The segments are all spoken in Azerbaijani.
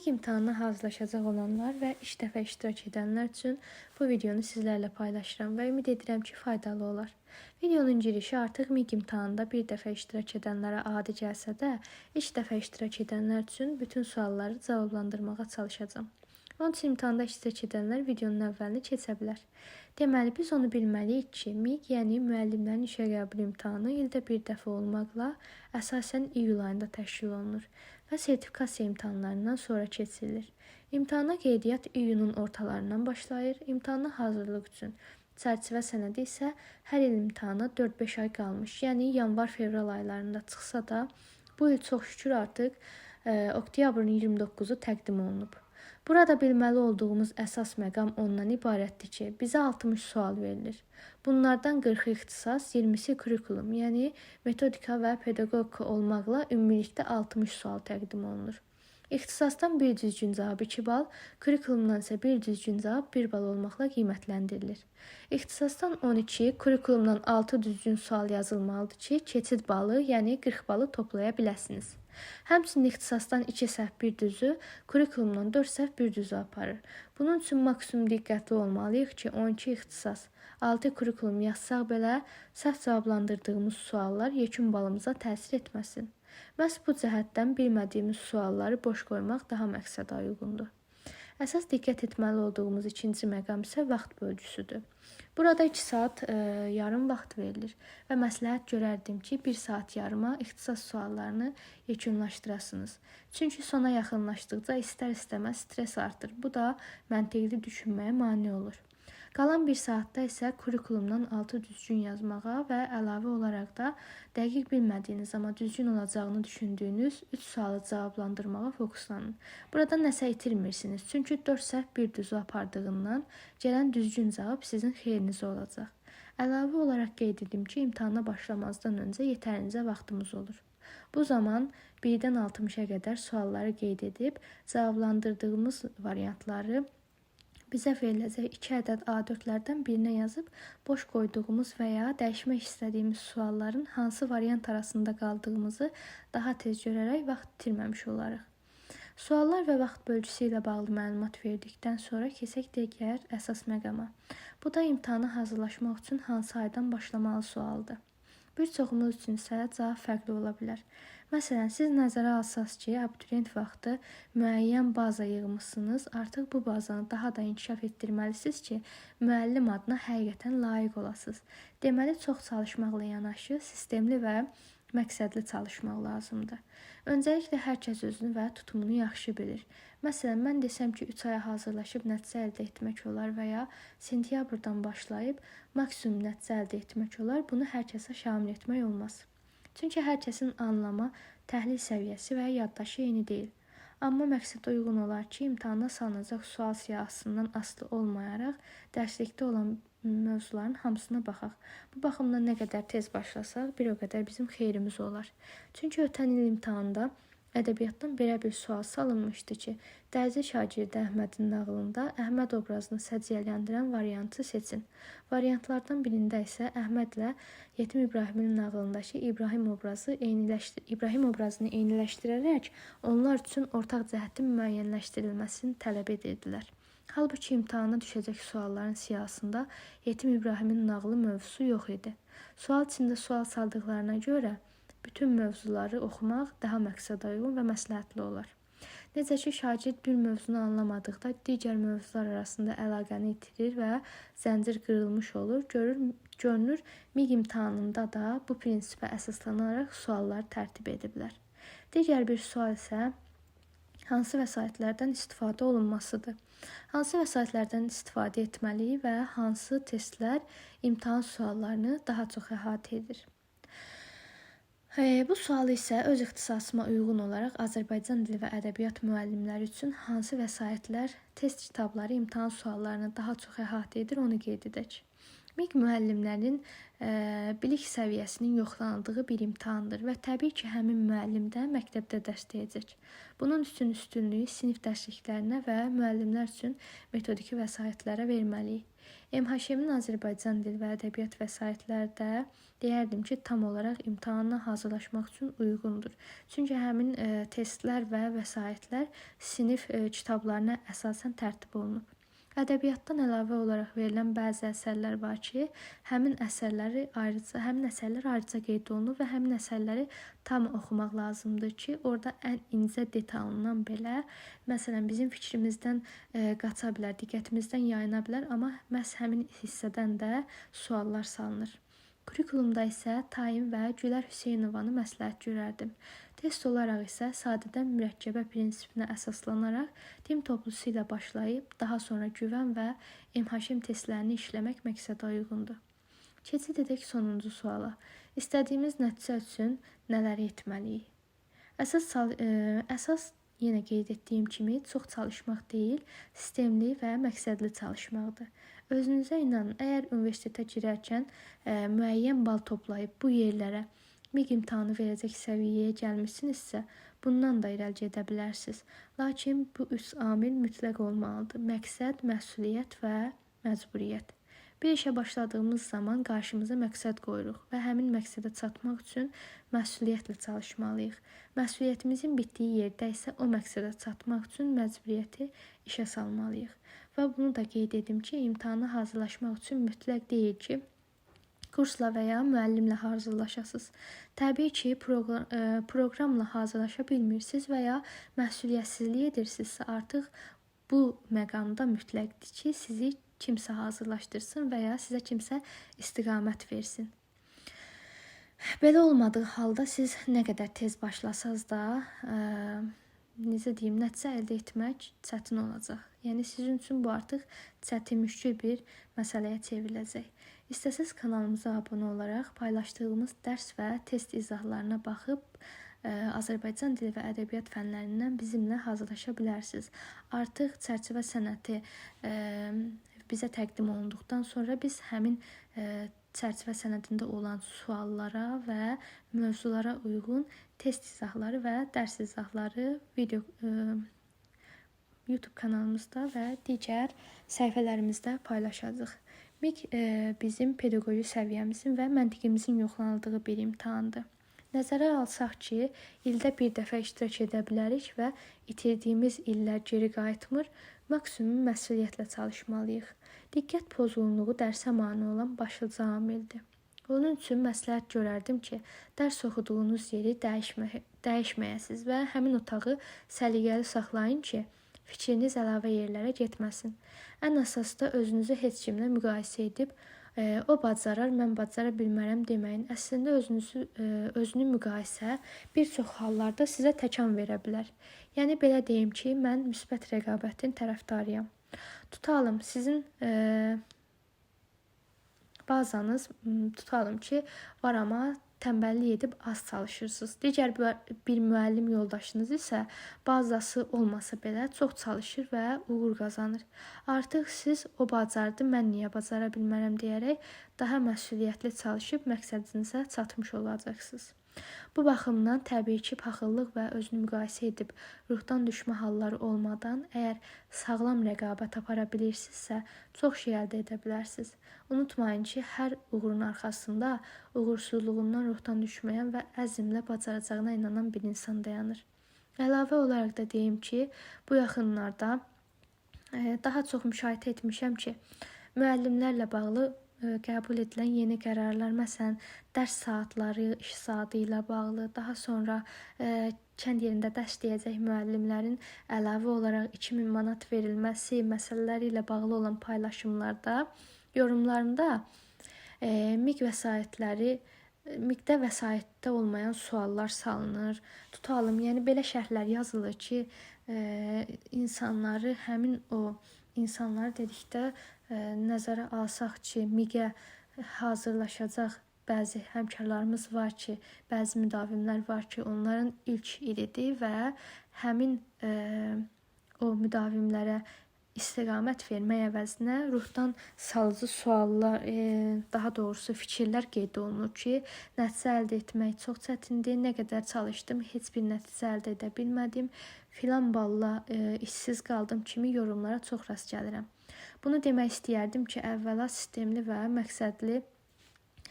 MİQ imtahanına hazırlaşacaq olanlar və ilk dəfə iştirak edənlər üçün bu videonu sizlərlə paylaşıram və ümid edirəm ki, faydalı olar. Videonun girişi artıq MİQ imtahanında bir dəfə iştirak edənlərə adi gəlsə də, ilk dəfə iştirak edənlər üçün bütün sualları cavablandırmağa çalışacağam. Onun üçün imtahanda iştirak edənlər videonun əvvəlini keçə bilər. Deməli, biz onu bilməliyik ki, MİQ, yəni müəllimlərin işə qəbul imtahanı ildə bir dəfə olmaqla əsasən iyul ayında təşkil olunur və sertifikasiya imtahanlarından sonra keçirilir. İmtahana qeydiyyat iyunun ortalarından başlayır. İmtahana hazırlıq üçün çərçivə sənədi isə hər il imtahana 4-5 ay qalmış, yəni yanvar-fevral aylarında çıxsa da, bu il çox şükür artıq oktyabrın 29-u təqdim olunub. Burada bilməli olduğumuz əsas məqam ondan ibarətdir ki, bizə 60 sual verilir. Bunlardan 40-ı ixtisas, 20-si kurikulum, yəni metodika və pedaqogika olmaqla ümumilikdə 60 sual təqdim olunur. İxtisasdan bir düzgün cavab 2 bal, kurikulumdan isə bir düzgün cavab 1 bal olmaqla qiymətləndirilir. İxtisasdan 12, kurikulumdan 6 düzgün sual yazılmalıdır ki, keçid balı, yəni 40 balı toplaya biləsiniz. Həmçinin ixtisasdan 2 səhv 1 düzü, kurikulumdan 4 səhv 1 düzü aparır. Bunun üçün maksimum diqqətli olmalıyıq ki, 12 ixtisas, 6 kurikulum yazsaq belə səhv cavablandırdığımız suallar yekun balımıza təsir etməsin. Məhz bu cəhətdən bilmədiyimiz sualları boş qoymaq daha məqsədə uyğundur. Əsas diqqət etməli olduğumuz ikinci məqam isə vaxt bölgüsüdür. Burada 2 saat yarım vaxt verilir və məsləhət görərdim ki, 1 saat yarıma ixtisas suallarını yekunlaşdırasınız. Çünki sona yaxınlaşdıqca istər-istəməz stres artır. Bu da məntiqli düşünməyə mane olur. Qalan 1 saatda isə kurikulumdan 6 düzgün yazmağa və əlavə olaraq da dəqiq bilmədiyiniz amma düzgün olacağını düşündüyünüz 3 sualı cavablandırmağa fokuslanın. Burada nəsə itirmirsiniz, çünki 4 səhv 1 düzü apardığından gələn düzgün cavab sizin xeyrinizə olacaq. Əlavə olaraq qeyd edim ki, imtahana başlamazdan öncə yetərincə vaxtımız olur. Bu zaman 1-dən 60-a qədər sualları qeyd edib, cavablandırdığımız variantları bizə veriləcək 2 ədəd A4-lərdən birinə yazıb, boş qoyduğumuz və ya dəyişmək istədiyimiz sualların hansı variant arasında qaldığımızı daha tez görərək vaxt itirməmiş olarıq. Suallar və vaxt bölgüsü ilə bağlı məlumat verdikdən sonra keçək digər əsas məqama. Bu da imtahana hazırlaşmaq üçün hansı aydan başlamalı sualdır. Bir çoxumuz üçün isə cavab fərqli ola bilər. Məsələn, siz nəzərə alsaq ki, abituriyent vaxtı müəyyən baza yığmışsınız, artıq bu bazanı daha da inkişaf etdirməlisiniz ki, müəllim adına həqiqətən layiq olasınız. Deməli, çox çalışmaqla yanaşı, sistemli və məqsədli çalışmaq lazımdır. Öncəliklə, hər kəs özünü və tutumunu yaxşı bilir. Məsələn, mən desəm ki, 3 aya hazırlaşıb nəticə əldə etmək olar və ya sentyabrdan başlayıb maksimum nəticə əldə etmək olar, bunu hər kəsə şamil etmək olmaz. Çünki hər kəsin anlama, təhlil səviyyəsi və yaddaşı eyni deyil. Amma məqsədə uyğun olar ki, imtahana salınacaq sual siyahısından asılı olmayaraq, dərslikdə olan mövzuların hamısına baxaq. Bu baxımdan nə qədər tez başlasaq, bir o qədər bizim xeyrimiz olar. Çünki ötən il imtahanda ədəbiyyatdan belə bir sual salınmışdı ki, dərzi şagirdi Əhmədin nağılında Əhməd obrazını səciyyələndirən variantı seçin. Variantlardan birində isə Əhmədlə Yetim İbrahimin nağılındakı İbrahim obrazını eyniləşdirərək onlar üçün ortaq cəhətin müəyyənləşdirilməsini tələb edirdilər. Halbuki imtahana düşəcək sualların siyahısında Yetim İbrahimin nağılı mövzusu yox idi. Sual içində sual saldıqlarına görə bütün mövzuları oxumaq daha məqsədə uyğun və məsləhətli olar. Necə ki, şagird bir mövzunu anlamadıqda digər mövzular arasında əlaqəni itirir və zəncir qırılmış olur. Görünür, MİQ imtahanında da bu prinsipə əsaslanaraq suallar tərtib ediblər. Digər bir sual isə hansı vəsaitlərdən istifadə olunmasıdır. Hansı vəsaitlərdən istifadə etməli və hansı testlər imtahan suallarını daha çox əhatə edir. Bu sualı isə öz ixtisasıma uyğun olaraq Azərbaycan dili və ədəbiyyat müəllimləri üçün hansı vəsaitlər, test kitabları imtahan suallarını daha çox əhatə edir, onu qeyd edək. MİQ müəllimlərin bilik səviyyəsinin yoxlanıldığı bir imtahandır və təbii ki, həmin müəllim də məktəbdə dərs deyəcək. Bunun üçün üstünlüyü sinif dərsliklərinə və müəllimlər üçün metodiki vəsaitlərə verməliyik. MHŞ-in Azərbaycan dil və ədəbiyyat vəsaitləri də deyərdim ki, tam olaraq imtahana hazırlaşmaq üçün uyğundur. Çünki həmin testlər və vəsaitlər sinif kitablarına əsasən tərtib olunub. Ədəbiyyatdan əlavə olaraq verilən bəzi əsərlər var ki, həmin əsərlər ayrıca qeyd olunub və həmin əsərləri tam oxumaq lazımdır ki, orada ən incə detalından belə, məsələn, bizim fikrimizdən qaça bilər, diqqətimizdən yayına bilər, amma məhz həmin hissədən də suallar salınır. Kurikulumda isə Tayin və Gülər Hüseynovanı məsləhət görərdim. Test olaraq isə sadədən mürəkkəbə prinsipinə əsaslanaraq tim toplusu ilə başlayıb, daha sonra güvən və MHŞ testlərini işləmək məqsədə uyğundur. Keçid edək sonuncu suala. İstədiyimiz nəticə üçün nələr etməliyik? Əsas yenə qeyd etdiyim kimi çox çalışmaq deyil, sistemli və məqsədli çalışmaqdır. Özünüzə inanın, əgər universitetə girərkən müəyyən bal toplayıb bu yerlərə MİQ imtahanı verəcək səviyyəyə gəlmişsinizsə, bundan da irəli gedə bilərsiniz. Lakin bu üç amil mütləq olmalıdır. Məqsəd, məsuliyyət və məcburiyyət. Bir işə başladığımız zaman qarşımıza məqsəd qoyuruq və həmin məqsədə çatmaq üçün məsuliyyətlə çalışmalıyıq. Məsuliyyətimizin bitdiyi yerdə isə o məqsədə çatmaq üçün məcburiyyəti işə salmalıyıq. Və bunu da qeyd edim ki, imtahana hazırlaşmaq üçün mütləq deyil ki, kursla və ya müəllimlə hazırlaşasınız. Təbii ki, proqramla hazırlaşa bilmirsiniz və ya məsuliyyətsizlik edirsinizsə, artıq bu məqamda mütləqdir ki, sizi kimsə hazırlaşdırsın və ya sizə kimsə istiqamət versin. Belə olmadığı halda siz nə qədər tez başlasanız da, nəticə əldə etmək çətin olacaq. Yəni sizin üçün bu artıq çətin müşkül bir məsələyə çevriləcək. İstəsəz kanalımıza abunə olaraq paylaşdığımız dərs və test izahlarına baxıb Azərbaycan dili və ədəbiyyat fənlərindən bizimlə hazırlaşa bilərsiniz. Artıq çərçivə sənəti bizə təqdim olunduqdan sonra biz həmin çərçivə sənədində olan suallara və mövzulara uyğun test izahları və dərs izahları YouTube kanalımızda və digər səhifələrimizdə paylaşacağıq. MİQ bizim pedaqoji səviyyəmizin və məntiqimizin yoxlanıldığı bir imtahandır. Nəzərə alsaq ki, ildə bir dəfə iştirak edə bilərik və itirdiyimiz illər geri qayıtmır, maksimum məsuliyyətlə çalışmalıyıq. Diqqət pozğunluğu dərsə mane olan başlıca amildir. Onun üçün məsləhət görərdim ki, dərs oxuduğunuz yeri dəyişməyəsiniz və həmin otağı səliqəli saxlayın ki, fikriniz əlavə yerlərə getməsin. Ən əsası da özünüzü heç kimlə müqayisə edib, o bacarar, mən bacara bilmərəm deməyin. Əslində özünü müqayisə bir çox hallarda sizə təkan verə bilər. Yəni belə deyim ki, mən müsbət rəqabətin tərəfdarıyam. Tutalım, sizin bazanız tutalım ki, var amma tənbəllik edib az çalışırsınız. Digər bir müəllim yoldaşınız isə bazası olmasa belə çox çalışır və uğur qazanır. Artıq siz o bacardı, mən niyə bacara bilmərəm deyərək daha məsuliyyətli çalışıb məqsədinizə çatmış olacaqsınız. Bu baxımdan təbii ki, paxıllıq və özünü müqayisə edib ruhdan düşmə halları olmadan əgər sağlam rəqabət apara bilirsinizsə, çox şey əldə edə bilərsiniz. Unutmayın ki, hər uğurun arxasında uğursuzluğundan ruhdan düşməyən və əzmlə bacaracağına inanan bir insan dayanır. Əlavə olaraq da deyim ki, bu yaxınlarda daha çox müşahidə etmişəm ki, müəllimlərlə bağlı qəbul edilən yeni qərarlar, məsələn, dərs saatları, iş saatı ilə bağlı, daha sonra kənd yerində dərs deyəcək müəllimlərin əlavə olaraq 2000 manat verilməsi məsələləri ilə bağlı olan paylaşımlarda, yorumlarında MİQ-də vəsaitdə olmayan suallar salınır. Tutalım, yəni belə şərhlər yazılır ki, insanları dedikdə nəzərə alsaq ki, MİQ-ə hazırlaşacaq bəzi həmkarlarımız var ki, bəzi müdavimlər var ki, onların ilk ilidir və həmin o müdavimlərə istiqamət vermək əvəzinə ruhdan salıcı suallar, daha doğrusu fikirlər qeyd olunur ki, nəticə əldə etmək çox çətindir, nə qədər çalışdım, heç bir nəticə əldə edə bilmədim, filan balla işsiz qaldım kimi yorumlara çox rast gəlirəm. Bunu demək istəyərdim ki, əvvəla sistemli və məqsədli,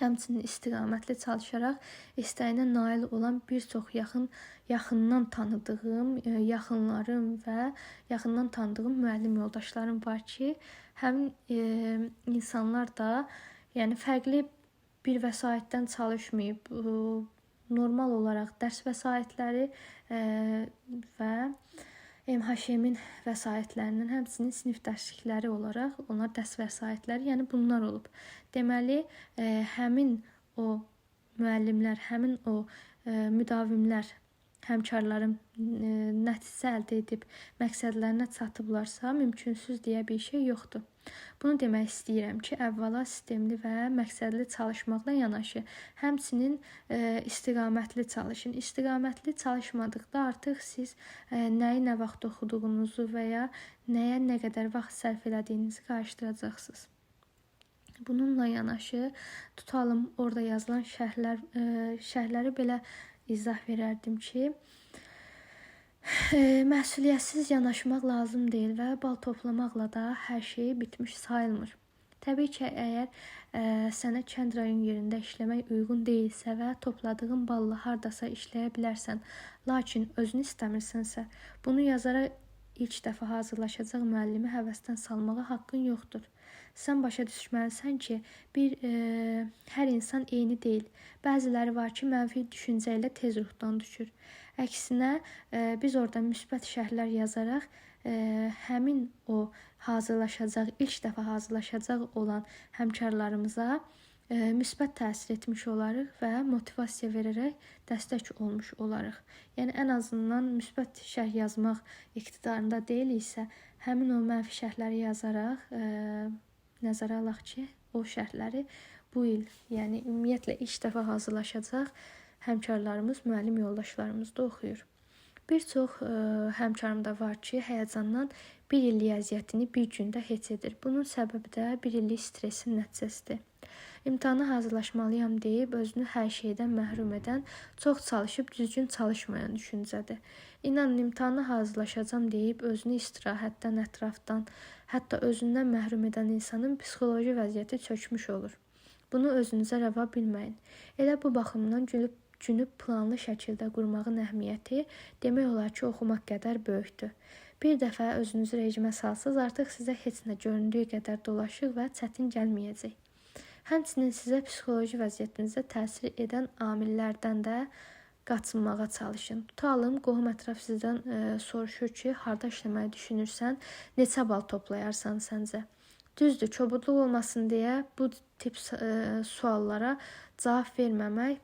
həmçinin istiqamətli çalışaraq istəyinə nail olan bir çox yaxından tanıdığım, yaxınlarım və yaxından tanıdığım müəllim yoldaşlarım var ki, həmin insanlar da yəni fərqli bir vəsaitdən çalışmayıb, normal olaraq dərs vəsaitləri və MHŞ-in vəsaitlərinin həmçinin sinif dərslikləri olaraq onlar dərs vəsaitləri, yəni bunlar olub. Deməli, həmin o müəllimlər, həmin o müdavimlər, həmkarlarım nəticə əldə edib məqsədlərinə çatıblarsa, mümkünsüz deyə bir şey yoxdur. Bunu demək istəyirəm ki, əvvəla sistemli və məqsədli çalışmaqla yanaşı, həmçinin istiqamətli çalışın. İstiqamətli çalışmadıqda artıq siz nəyi nə vaxt oxuduğunuzu və ya nəyə nə qədər vaxt sərf elədiyinizi qarşıdıracaqsınız. Bununla yanaşı, tutalım orada yazılan şərhləri belə izah verərdim ki, məsuliyyətsiz yanaşmaq lazım deyil və bal toplamaqla da hər şey bitmiş sayılmır. Təbii ki, əgər sənə kənd rayon yerində işləmək uyğun deyilsə və topladığın balla hardasa işləyə bilərsən, lakin özünü istəmirsənsə, bunu yazaraq ilk dəfə hazırlaşacaq müəllimi həvəsdən salmağa haqqın yoxdur. Sən başa düşməlisən ki, hər insan eyni deyil. Bəziləri var ki, mənfi düşüncə ilə tez ruhdan düşür. Əksinə, biz orada müsbət şərhlər yazaraq həmin o ilk dəfə hazırlaşacaq olan həmkarlarımıza müsbət təsir etmiş olarıq və motivasiya verərək dəstək olmuş olarıq. Yəni, ən azından müsbət şərh yazmaq iqtidarında deyiliksə, həmin o mənfi şərhləri yazaraq nəzərə alaq ki, o şərhləri bu il, yəni ümumiyyətlə ilk dəfə hazırlaşacaq həmkarlarımız, müəllim yoldaşlarımız da oxuyur. Bir çox həmkarım da var ki, həyəcandan bir illik əziyyətini bir gündə heç edir. Bunun səbəbi də bir illik stresin nəticəsidir. İmtahana hazırlaşmalıyam deyib özünü hər şeydən məhrum edən, çox çalışıb düzgün çalışmayan düşüncədir. İnanın, imtahana hazırlaşacağam deyib özünü istirahətdən, ətrafdan, hətta özündən məhrum edən insanın psixoloji vəziyyəti çökmüş olur. Bunu özünüzə rəva bilməyin. Elə bu baxımdan günü planlı şəkildə qurmağın əhəmiyyəti demək olar ki, oxumaq qədər böyükdür. Bir dəfə özünüzü rejimə salsız, artıq sizə heç nə göründüyü qədər dolaşıq və çətin gəlməyəcək. Həmçinin sizə psixoloji vəziyyətinizə təsir edən amillərdən də qaçınmağa çalışın. Tutalım, qohum ətraf sizdən soruşur ki, harda işləməyi düşünürsən, neçə bal toplayarsan səncə? Düzdür, kobudluq olmasın deyə bu tip suallara cavab verməmək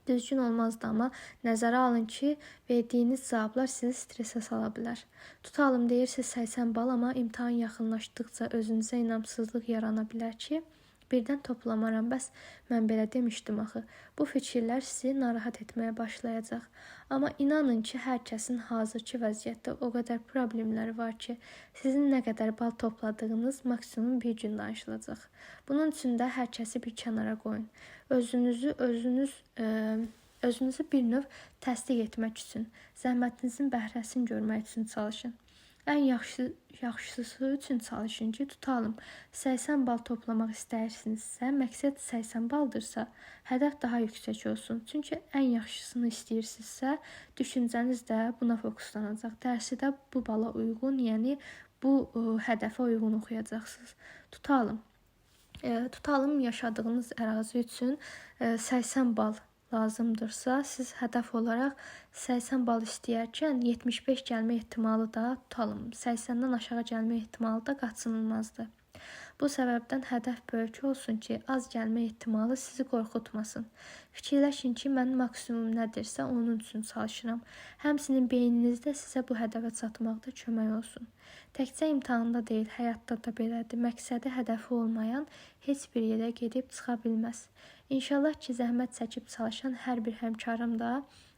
düzgün olmazdı, amma nəzərə alın ki, verdiyiniz cavablar sizi stresə sala bilər. Tutalım, deyirsiniz 80 bal, amma imtahan yaxınlaşdıqca özünüzə inamsızlıq yarana bilər ki, birdən toplamaram, bəs mən belə demişdim axı. Bu fikirlər sizi narahat etməyə başlayacaq. Amma inanın ki, hər kəsin hazırki vəziyyətdə o qədər problemləri var ki, sizin nə qədər bal topladığınız maksimum bir gün danışılacaq. Bunun üçün də hər kəsi bir kənara qoyun. Özünüzü bir növ təsdiq etmək üçün, zəhmətinizin bəhrəsini görmək üçün çalışın. Ən yaxşısı üçün çalışın ki, tutalım, 80 bal toplamaq istəyirsinizsə, məqsəd 80 baldırsa, hədəf daha yüksək olsun. Çünki ən yaxşısını istəyirsinizsə, düşüncəniz də buna fokuslanacaq. Dərsi də bu bala uyğun, yəni bu hədəfə uyğun oxuyacaqsınız. Tutalım, yaşadığınız ərazi üçün 80 bal lazımdırsa, siz hədəf olaraq 80 bal istəyərkən 75 gəlmə ehtimalı da, tutalım, 80-dən aşağı gəlmə ehtimalı da qaçınılmazdır. Bu səbəbdən hədəf böyük olsun ki, az gəlmə ehtimalı sizi qorxutmasın. Fikirləşin ki, mən maksimum nədirsə onun üçün çalışıram. Həmçinin beyninizdə sizə bu hədəfə çatmaqda kömək olsun. Təkcə imtahanda deyil, həyatda da belədir. Məqsədi, hədəfi olmayan heç bir yerə gedib çıxa bilməz. İnşallah ki, zəhmət çəkib çalışan hər bir həmkarım da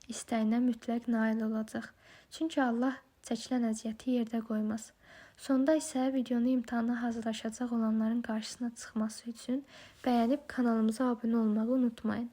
istəyinə mütləq nail olacaq. Çünki Allah çəkilən əziyyəti yerdə qoymaz. Sonda isə videonu imtahana hazırlaşacaq olanların qarşısına çıxması üçün bəyənib kanalımıza abunə olmağı unutmayın.